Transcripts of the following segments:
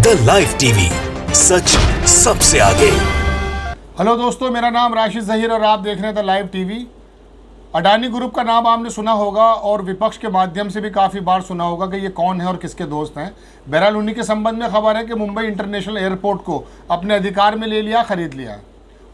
The live TV, सच सबसे आगे। Hello दोस्तों, मेरा नाम राशिद जहीर और आप देख रहे हैं the live TV. Adani group का नाम आपने सुना होगा और विपक्ष के माध्यम से भी काफ़ी बार सुना होगा कि ये कौन है और किसके दोस्त हैं। बहरहाल उन्हीं के संबंध में खबर है कि मुंबई इंटरनेशनल एयरपोर्ट को अपने अधिकार में ले लिया, खरीद लिया।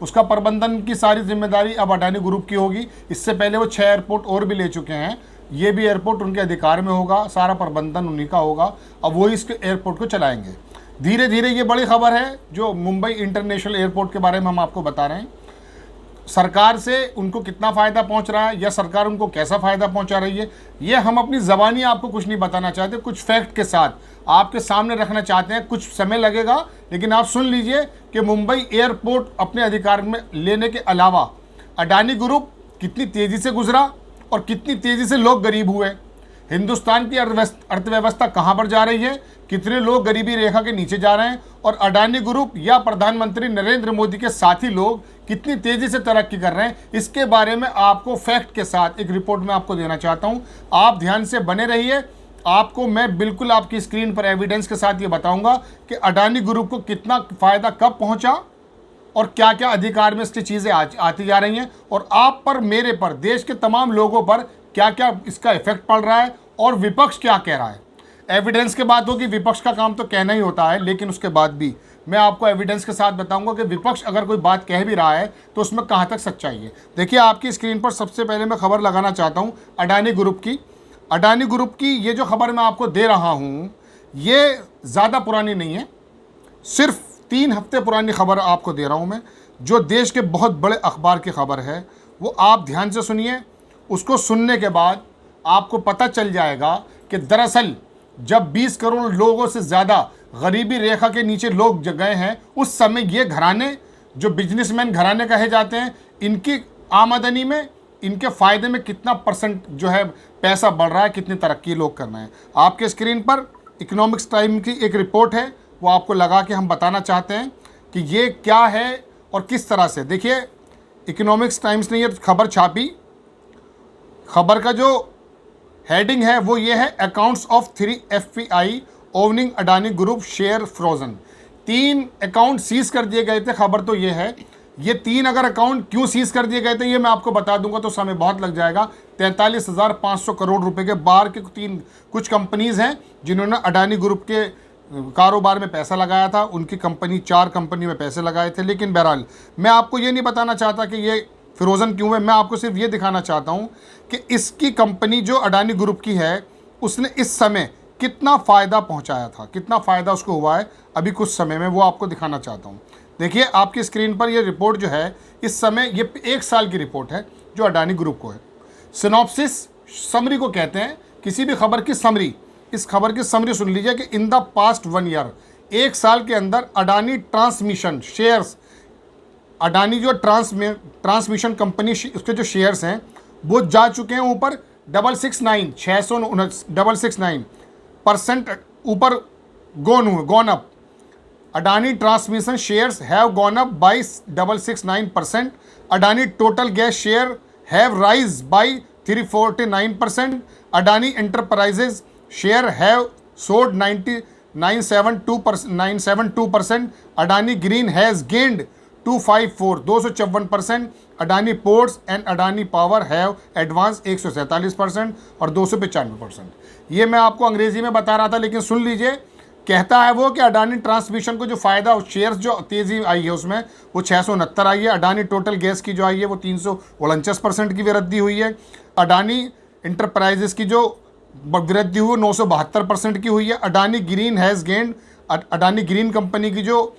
उसका प्रबंधन की सारी जिम्मेदारी अब अडानी ग्रुप की होगी। इससे पहले वो 6 एयरपोर्ट और भी ले चुके हैं। ये भी एयरपोर्ट उनके अधिकार में होगा, सारा प्रबंधन उन्हीं का होगा। अब वो इस एयरपोर्ट को चलाएंगे धीरे धीरे। ये बड़ी खबर है जो मुंबई इंटरनेशनल एयरपोर्ट के बारे में हम आपको बता रहे हैं। सरकार से उनको कितना फ़ायदा पहुंच रहा है या सरकार उनको कैसा फ़ायदा पहुंचा रही है, ये हम अपनी ज़बानी आपको कुछ नहीं बताना चाहते, कुछ फैक्ट के साथ आपके सामने रखना चाहते हैं। कुछ समय लगेगा लेकिन आप सुन लीजिए कि मुंबई एयरपोर्ट अपने अधिकार में लेने के अलावा अडानी ग्रुप कितनी तेज़ी से गुजरा और कितनी तेज़ी से लोग गरीब हुए। हिंदुस्तान की अर्थव्यवस्था कहाँ पर जा रही है, कितने लोग गरीबी रेखा के नीचे जा रहे हैं और अडानी ग्रुप या प्रधानमंत्री नरेंद्र मोदी के साथी लोग कितनी तेज़ी से तरक्की कर रहे हैं, इसके बारे में आपको फैक्ट के साथ एक रिपोर्ट में आपको देना चाहता हूं। आप ध्यान से बने रहिए। आपको मैं बिल्कुल आपकी स्क्रीन पर एविडेंस के साथ ये बताऊंगा कि अडानी ग्रुप को कितना फ़ायदा कब पहुंचा और क्या क्या अधिकार में इसकी चीज़ें आती जा रही हैं और आप पर, मेरे पर, देश के तमाम लोगों पर क्या क्या इसका इफेक्ट पड़ रहा है और विपक्ष क्या कह रहा है। एविडेंस के बाद होगी, विपक्ष का काम तो कहना ही होता है, लेकिन उसके बाद भी मैं आपको एविडेंस के साथ बताऊंगा कि विपक्ष अगर कोई बात कह भी रहा है तो उसमें कहां तक सच्चाई है। देखिए, आपकी स्क्रीन पर सबसे पहले मैं खबर लगाना चाहता हूं अडानी ग्रुप की। अडानी ग्रुप की ये जो खबर मैं आपको दे रहा हूं, ये ज़्यादा पुरानी नहीं है, सिर्फ 3 हफ्ते पुरानी खबर आपको दे रहा हूं मैं, जो देश के बहुत बड़े अखबार की खबर है। वो आप ध्यान से सुनिए। उसको सुनने के बाद आपको पता चल जाएगा कि दरअसल जब 20 करोड़ लोगों से ज़्यादा गरीबी रेखा के नीचे लोग गए हैं, उस समय ये घराने, जो बिजनेसमैन घराने कहे जाते हैं, इनकी आमदनी में, इनके फ़ायदे में कितना % जो है पैसा बढ़ रहा है, कितनी तरक्की लोग कर रहे हैं। आपके स्क्रीन पर इकोनॉमिक्स टाइम की एक रिपोर्ट है, वो आपको लगा के हम बताना चाहते हैं कि ये क्या है और किस तरह से। देखिए, इकोनॉमिक्स टाइम्स ने ये खबर छापी। खबर का जो हेडिंग है वो ये है, accounts of 3 FPI owning Adani group share frozen. 3 account seize कर दिए गए थे। खबर तो ये है, ये 3 अगर अकाउंट क्यों सीज कर दिए गए थे ये मैं आपको बता दूंगा तो समय बहुत लग जाएगा। 43,500 करोड़ रुपए के बाहर के कुछ कंपनीज हैं जिन्होंने अडानी ग्रुप के कारोबार में पैसा लगाया था। उनकी कंपनी 4 कंपनी में पैसे लगाए थे। लेकिन बहरहाल मैं आपको ये नहीं बताना चाहता कि ये फ्रोज़न क्यों है, मैं आपको सिर्फ ये दिखाना चाहता हूँ कि इसकी कंपनी जो अडानी ग्रुप की है, उसने इस समय कितना फ़ायदा पहुँचाया था, कितना फ़ायदा उसको हुआ है अभी कुछ समय में, वो आपको दिखाना चाहता हूँ। देखिए, आपकी स्क्रीन पर ये रिपोर्ट जो है, इस समय ये 1 साल की रिपोर्ट है जो अडानी ग्रुप को है। सिनॉप्सिस, समरी को कहते हैं, किसी भी खबर की समरी। इस खबर की समरी सुन लीजिए कि इन द पास्ट 1 ईयर, 1 साल के अंदर अडानी ट्रांसमिशन शेयर्स, अडानी जो ट्रांसमिशन कंपनी, उसके जो शेयर्स हैं वो जा चुके हैं ऊपर 669% ऊपर gone up. Adani transmission shares have gone up by 669%। Adani total gas share have rise by 349%। Adani enterprises share have sold 972%। Adani green has gained 254% Adani ports and Adani power have advance 147% और 295%। ये मैं आपको अंग्रेजी में बता रहा था, लेकिन सुन लीजिए। कहता है वो कि अडानी ट्रांसमिशन को जो फ़ायदा, शेयर्स जो तेज़ी आई है उसमें वो 669 आई है। अडानी टोटल गैस की जो आई है वो 349% की वृद्धि हुई है। अडानी इंटरप्राइजेस की जो वृद्धि हुई 972% की हुई है। Adani green has gained, Adani green company की जो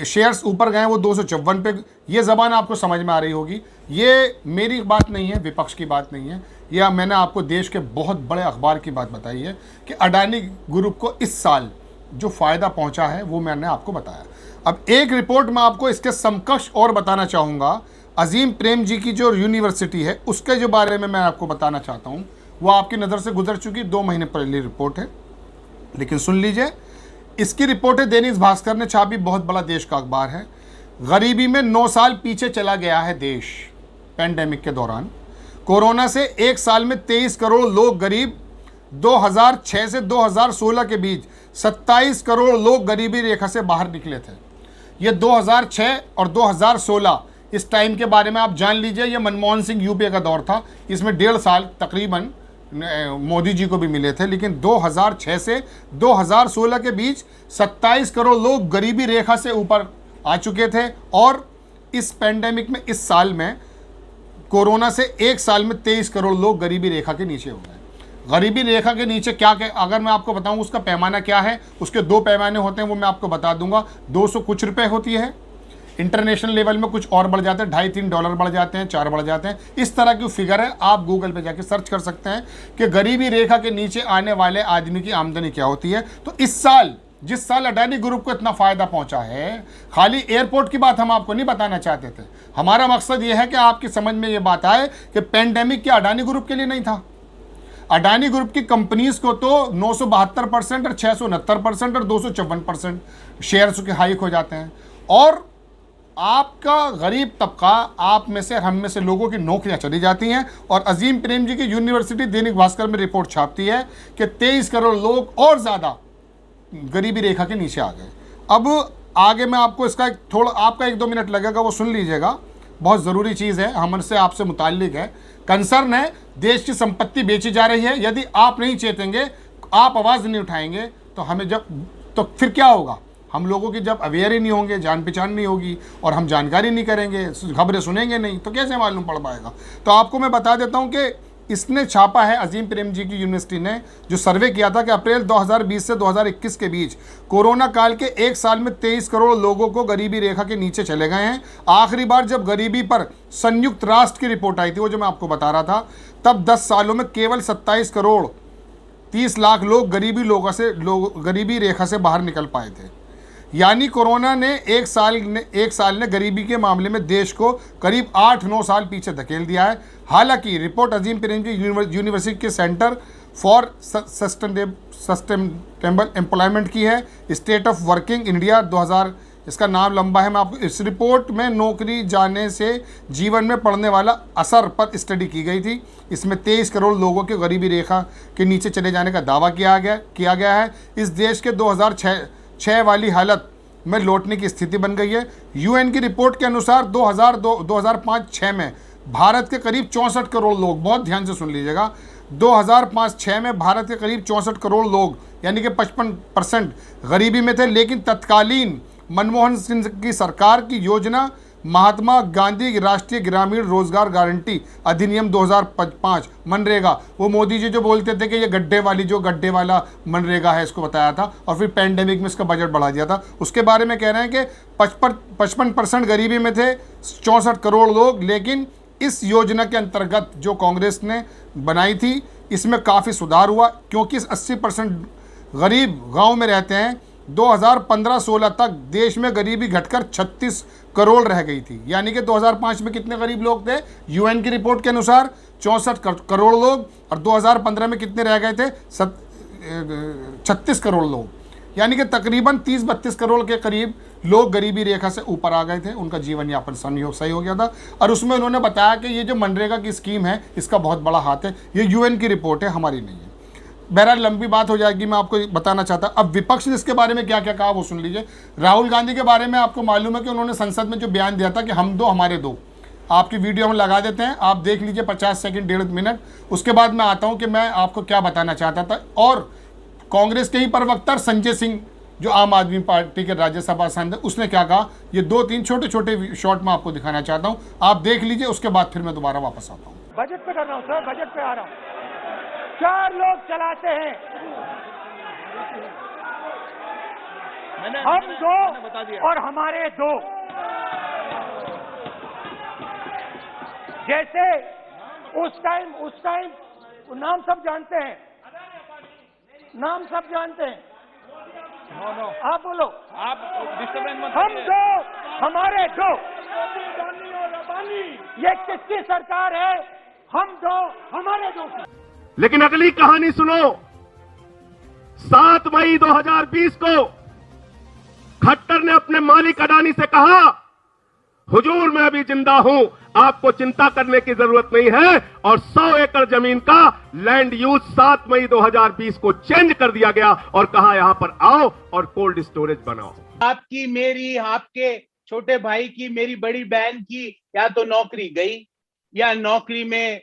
शेयर्स ऊपर गए वो 254 पे। ये ज़बान आपको समझ में आ रही होगी। ये मेरी बात नहीं है, विपक्ष की बात नहीं है, यह मैंने आपको देश के बहुत बड़े अखबार की बात बताई है कि अडानी ग्रुप को इस साल जो फ़ायदा पहुंचा है वो मैंने आपको बताया। अब एक रिपोर्ट मैं आपको इसके समकक्ष और बताना चाहूँगा। अजीम प्रेम जी की जो यूनिवर्सिटी है उसके जो बारे में मैं आपको बताना चाहता हूँ। वो आपकी नज़र से गुजर चुकी 2 महीने पहले रिपोर्ट है, लेकिन सुन लीजिए। इसकी रिपोर्ट है, दैनिक भास्कर ने छापी, बहुत बड़ा देश का अखबार है। गरीबी में 9 साल पीछे चला गया है देश। पैंडेमिक के दौरान कोरोना से 1 साल में 23 करोड़ लोग गरीब। 2006 से 2016 के बीच 27 करोड़ लोग गरीबी रेखा से बाहर निकले थे। ये 2006 और 2016 इस टाइम के बारे में आप जान लीजिए। ये मनमोहन सिंह यूपीए का दौर था, इसमें 1.5 साल तकरीबन मोदी जी को भी मिले थे। लेकिन 2006 से 2016 के बीच 27 करोड़ लोग गरीबी रेखा से ऊपर आ चुके थे। और इस पेंडेमिक में, इस साल में, कोरोना से एक साल में 23 करोड़ लोग गरीबी रेखा के नीचे हो गए। गरीबी रेखा के नीचे क्या अगर मैं आपको बताऊं उसका पैमाना क्या है, उसके 2 पैमाने होते हैं, वो मैं आपको बता दूंगा। 200 कुछ रुपए होती है, इंटरनेशनल लेवल में कुछ और बढ़ जाते हैं, $2.5-3 बढ़ जाते हैं, 4 बढ़ जाते हैं। इस तरह की फिगर है, आप गूगल पे जाके सर्च कर सकते हैं कि गरीबी रेखा के नीचे आने वाले आदमी की आमदनी क्या होती है। तो इस साल, जिस साल अडानी ग्रुप को इतना फायदा पहुंचा है, खाली एयरपोर्ट की बात हम आपको नहीं बताना चाहते थे। हमारा मकसद यह है कि आपकी समझ में यह बात आए कि पेंडेमिक क्या अडानी ग्रुप के लिए नहीं था। अडानी ग्रुप की कंपनीज को तो 972% और 669% और 254% शेयर्स के हाइक हो जाते हैं। और आपका गरीब तबका, आप में से, हम में से लोगों की नौकरियां चली जाती हैं। और अजीम प्रेम जी की यूनिवर्सिटी दैनिक भास्कर में रिपोर्ट छापती है कि 23 करोड़ लोग और ज़्यादा गरीबी रेखा के नीचे आ गए। अब आगे मैं आपको इसका थोड़ा, आपका 1-2 मिनट लगेगा, वो सुन लीजिएगा, बहुत ज़रूरी चीज़ है, हमसे आपसे मुताल्लिक है। कंसर्न है, देश की संपत्ति बेची जा रही है। यदि आप नहीं चेतेंगे, आप आवाज़ नहीं उठाएंगे, तो हमें तो फिर क्या होगा? हम लोगों की जब अवेयर ही नहीं होंगे, जान पहचान नहीं होगी, और हम जानकारी नहीं करेंगे, खबरें सुनेंगे नहीं, तो कैसे मालूम पड़ पाएगा? तो आपको मैं बता देता हूं कि इसने छापा है, अजीम प्रेम जी की यूनिवर्सिटी ने जो सर्वे किया था कि अप्रैल 2020 से 2021 के बीच कोरोना काल के एक साल में 23 करोड़ लोगों को गरीबी रेखा के नीचे चले गए हैं। आखिरी बार जब गरीबी पर संयुक्त राष्ट्र की रिपोर्ट आई थी, वो जो मैं आपको बता रहा था, तब 10 सालों में केवल 27 करोड़ 30 लाख लोग गरीबी रेखा से बाहर निकल पाए थे। यानी कोरोना ने एक साल ने गरीबी के मामले में देश को करीब 8-9 साल पीछे धकेल दिया है। हालांकि रिपोर्ट अजीम प्रेम जी यूनिवर्सिटी के सेंटर फॉर सस्टेनेबल एम्प्लॉयमेंट की है, स्टेट ऑफ वर्किंग इंडिया 2000, इसका नाम लंबा है, मैं आपको, इस रिपोर्ट में नौकरी जाने से जीवन में पड़ने वाला असर पर स्टडी की गई थी। इसमें 23 करोड़ लोगों के गरीबी रेखा के नीचे चले जाने का दावा किया गया है। इस देश के 2006 वाली हालत में लौटने की स्थिति बन गई है। यूएन की रिपोर्ट के अनुसार 2005-06 में भारत के करीब 64 करोड़ लोग, बहुत ध्यान से सुन लीजिएगा, 2005-06 में भारत के करीब 64 करोड़ लोग यानी कि 55% गरीबी में थे। लेकिन तत्कालीन मनमोहन सिंह की सरकार की योजना महात्मा गांधी राष्ट्रीय ग्रामीण रोजगार गारंटी अधिनियम 2005 मनरेगा, वो मोदी जी जो बोलते थे कि ये गड्ढे वाला मनरेगा है, इसको बताया था, और फिर पैंडेमिक में इसका बजट बढ़ा दिया था। उसके बारे में कह रहे हैं कि 55% गरीबी में थे 64 करोड़ लोग। लेकिन इस योजना के अंतर्गत जो कांग्रेस ने बनाई थी, इसमें काफ़ी सुधार हुआ, क्योंकि 80% गरीब गाँव में रहते हैं। 2015-16 तक देश में गरीबी घटकर 36 करोड़ रह गई थी। यानी कि 2005 में कितने गरीब लोग थे? यूएन की रिपोर्ट के अनुसार 64 करोड़ लोग, और 2015 में कितने रह गए थे? 36 करोड़ लोग। यानी कि तकरीबन 30-32 करोड़ के करीब लोग गरीबी रेखा से ऊपर आ गए थे, उनका जीवन यापन सही हो गया था। और उसमें उन्होंने बताया कि ये जो मनरेगा की स्कीम है, इसका बहुत बड़ा हाथ है। ये यूएन की रिपोर्ट है, हमारी नहीं है। बहरहाल लंबी बात हो जाएगी, मैं आपको बताना चाहता। अब विपक्ष ने इसके बारे में क्या क्या कहा वो सुन लीजिए। राहुल गांधी के बारे में आपको मालूम है कि उन्होंने संसद में जो बयान दिया था कि हम दो हमारे दो, आपकी वीडियो हम लगा देते हैं, आप देख लीजिए 50 सेकंड 1.5 मिनट। उसके बाद मैं आता हूं कि मैं आपको क्या बताना चाहता था। और कांग्रेस के ही प्रवक्ता संजय सिंह, जो आम आदमी पार्टी के राज्यसभा सांसद, उसने क्या कहा, ये 2-3 छोटे शॉर्ट में आपको दिखाना चाहता हूँ, आप देख लीजिए। उसके बाद फिर मैं दोबारा वापस आता हूँ। बजट पे कर रहा हूँ सर, बजट पे आ रहा हूँ। 4 लोग चलाते हैं, हम 2 और हमारे 2। जैसे उस टाइम नाम सब जानते हैं, नाम सब जानते हैं। आप बोलो, आप डिस्टर्बेंस मत। हम 2 हमारे 2, ये किसकी सरकार है? हम 2 हमारे 2। लेकिन अगली कहानी सुनो। 7 मई 2020 को खट्टर ने अपने मालिक अडानी से कहा, हुजूर मैं भी जिंदा हूं, आपको चिंता करने की जरूरत नहीं है। और 100 एकड़ जमीन का लैंड यूज 7 मई 2020 को चेंज कर दिया गया और कहा यहां पर आओ और कोल्ड स्टोरेज बनाओ। आपकी, मेरी, आपके छोटे भाई की, मेरी बड़ी बहन की या तो नौकरी गई, या नौकरी में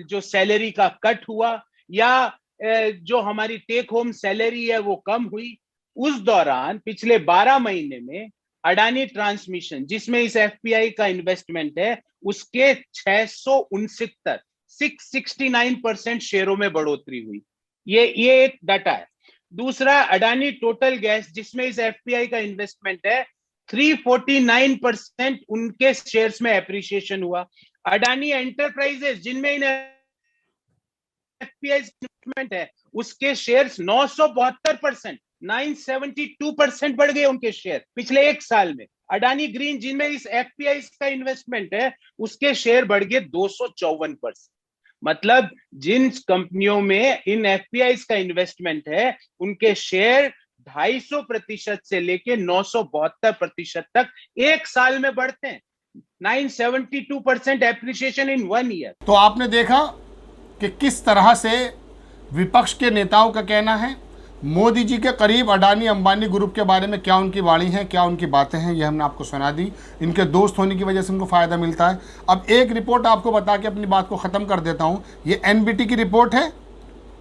जो सैलरी का कट हुआ, या जो हमारी टेक होम सैलरी है वो कम हुई। उस दौरान पिछले 12 महीने में अडानी ट्रांसमिशन, जिसमें इस एफपीआई का इन्वेस्टमेंट है, उसके 669% शेयरों में बढ़ोतरी हुई। ये एक डाटा है। दूसरा, अडानी टोटल गैस, जिसमें इस एफपीआई का इन्वेस्टमेंट है, 349% उनके शेयर्स में एप्रिसिएशन हुआ। अडानी एंटरप्राइजेस, जिनमें इन एफपीआई इन्वेस्टमेंट है, उसके शेयर्स 972%, 972% बढ़ गए उनके शेयर पिछले एक साल में। अडानी ग्रीन, जिनमें इस एफपीआई का इन्वेस्टमेंट है, उसके शेयर बढ़ गए 254%। मतलब जिन कंपनियों में इन एफपीआई का इन्वेस्टमेंट है, उनके शेयर 250% से लेके 972% तक एक साल में बढ़ते हैं। 972% एप्रिसिएशन इन 1 ईयर। तो आपने देखा कि किस तरह से विपक्ष के नेताओं का कहना है। मोदी जी के करीब अडानी अंबानी ग्रुप के बारे में क्या उनकी वाणी है, क्या उनकी बातें हैं, ये हमने आपको सुना दी। इनके दोस्त होने की वजह से उनको फ़ायदा मिलता है। अब एक रिपोर्ट आपको बता के अपनी बात को ख़त्म कर देता हूँ। ये एनबीटी की रिपोर्ट है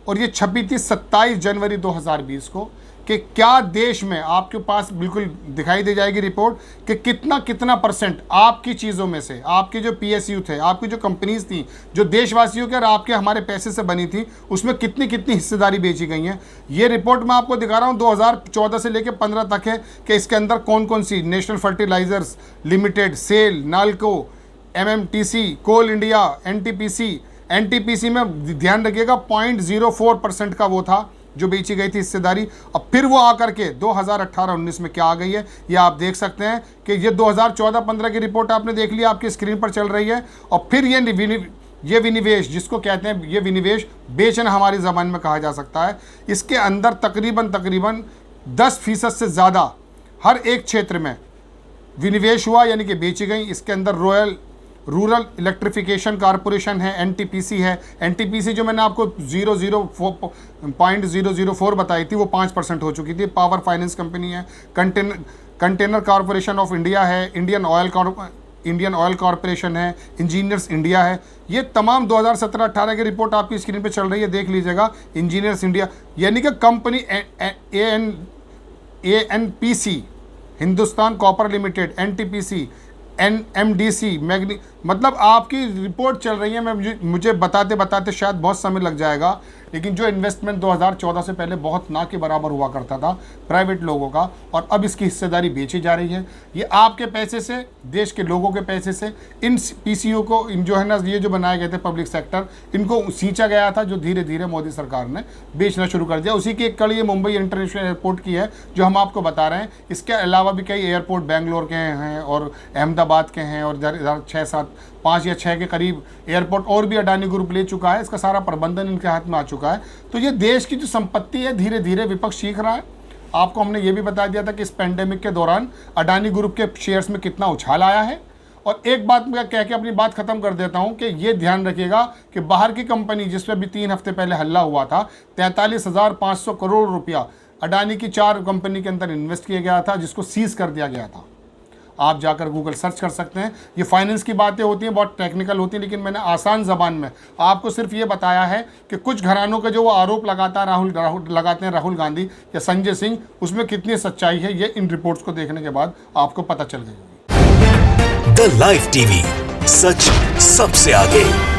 और ये छपी थी 27 जनवरी 2020 को, कि क्या देश में, आपके पास बिल्कुल दिखाई दे जाएगी रिपोर्ट, कि कितना परसेंट आपकी चीज़ों में से, आपके जो पीएसयू थे, आपकी जो कंपनीज थी, जो देशवासियों के और आपके हमारे पैसे से बनी थी, उसमें कितनी हिस्सेदारी बेची गई हैं। ये रिपोर्ट मैं आपको दिखा रहा हूँ 2014 से लेकर 15 तक है, कि इसके अंदर कौन कौन सी, national fertilizers limited, SAIL, NALCO, MMTC, coal India, NTPC में ध्यान रखिएगा 0.04% का वो था जो बेची गई थी हिस्सेदारी। अब फिर वो आकर के 2018-19 में क्या आ गई है, ये आप देख सकते हैं कि ये 2014-15 की रिपोर्ट आपने देख लिया, आपकी स्क्रीन पर चल रही है। और फिर ये विनिवेश, जिसको कहते हैं, ये विनिवेश बेचना हमारी ज़बान में कहा जा सकता है। इसके अंदर तकरीबन 10% से ज़्यादा हर एक क्षेत्र में विनिवेश हुआ, यानी कि बेची गई। इसके अंदर रूरल इलेक्ट्रिफिकेशन कॉरपोरेशन है, एनटीपीसी है। एनटीपीसी जो मैंने आपको 0.004 बताई थी, वो 5% हो चुकी थी। पावर फाइनेंस कंपनी है, कंटेनर कॉरपोरेशन ऑफ इंडिया है, इंडियन ऑयल कॉरपोरेशन है, इंजीनियर्स इंडिया है। ये तमाम 2017-18 की रिपोर्ट आपकी स्क्रीन पे चल रही है, देख लीजिएगा। इंजीनियर्स इंडिया यानी कि कंपनी ANPC, Hindustan copper limited, NTPC, NMDC, मतलब आपकी रिपोर्ट चल रही है। मुझे बताते बताते शायद बहुत समय लग जाएगा, लेकिन जो इन्वेस्टमेंट 2014 से पहले बहुत ना के बराबर हुआ करता था प्राइवेट लोगों का, और अब इसकी हिस्सेदारी बेची जा रही है। ये आपके पैसे से, देश के लोगों के पैसे से इन पीसीओ को, इन जो है ना, ये जो बनाए गए थे पब्लिक सेक्टर, इनको सींचा गया था, जो धीरे धीरे मोदी सरकार ने बेचना शुरू कर दिया। उसी की एक कड़ी मुंबई इंटरनेशनल एयरपोर्ट की है, जो हम आपको बता रहे हैं। इसके अलावा भी कई एयरपोर्ट बेंगलोर के हैं और अहमदाबाद के हैं, और 5 या 6 के करीब एयरपोर्ट और भी अडानी ग्रुप ले चुका है। इसका सारा प्रबंधन इनके हाथ में आ चुका है। तो ये देश की जो संपत्ति है, धीरे धीरे विपक्ष सीख रहा है। आपको हमने ये भी बता दिया था कि इस पेंडेमिक के दौरान अडानी ग्रुप के शेयर्स में कितना उछाल आया है। और एक बात मैं कह के अपनी बात खत्म कर देता हूं कि ये ध्यान रखिएगा कि बाहर की कंपनी, जिसमें भी 3 हफ्ते पहले हल्ला हुआ था, 43,500 करोड़ रुपया अडानी की 4 कंपनी के अंदर इन्वेस्ट किया गया था, जिसको सीज कर दिया गया था। आप जाकर गूगल सर्च कर सकते हैं। ये फाइनेंस की बातें होती हैं, बहुत टेक्निकल होती हैं, लेकिन मैंने आसान ज़बान में आपको सिर्फ ये बताया है कि कुछ घरानों के जो वो आरोप लगाते हैं राहुल गांधी या संजय सिंह, उसमें कितनी सच्चाई है, ये इन रिपोर्ट्स को देखने के बाद आपको पता चल गई होगी। द लाइव टीवी, सच सबसे आगे।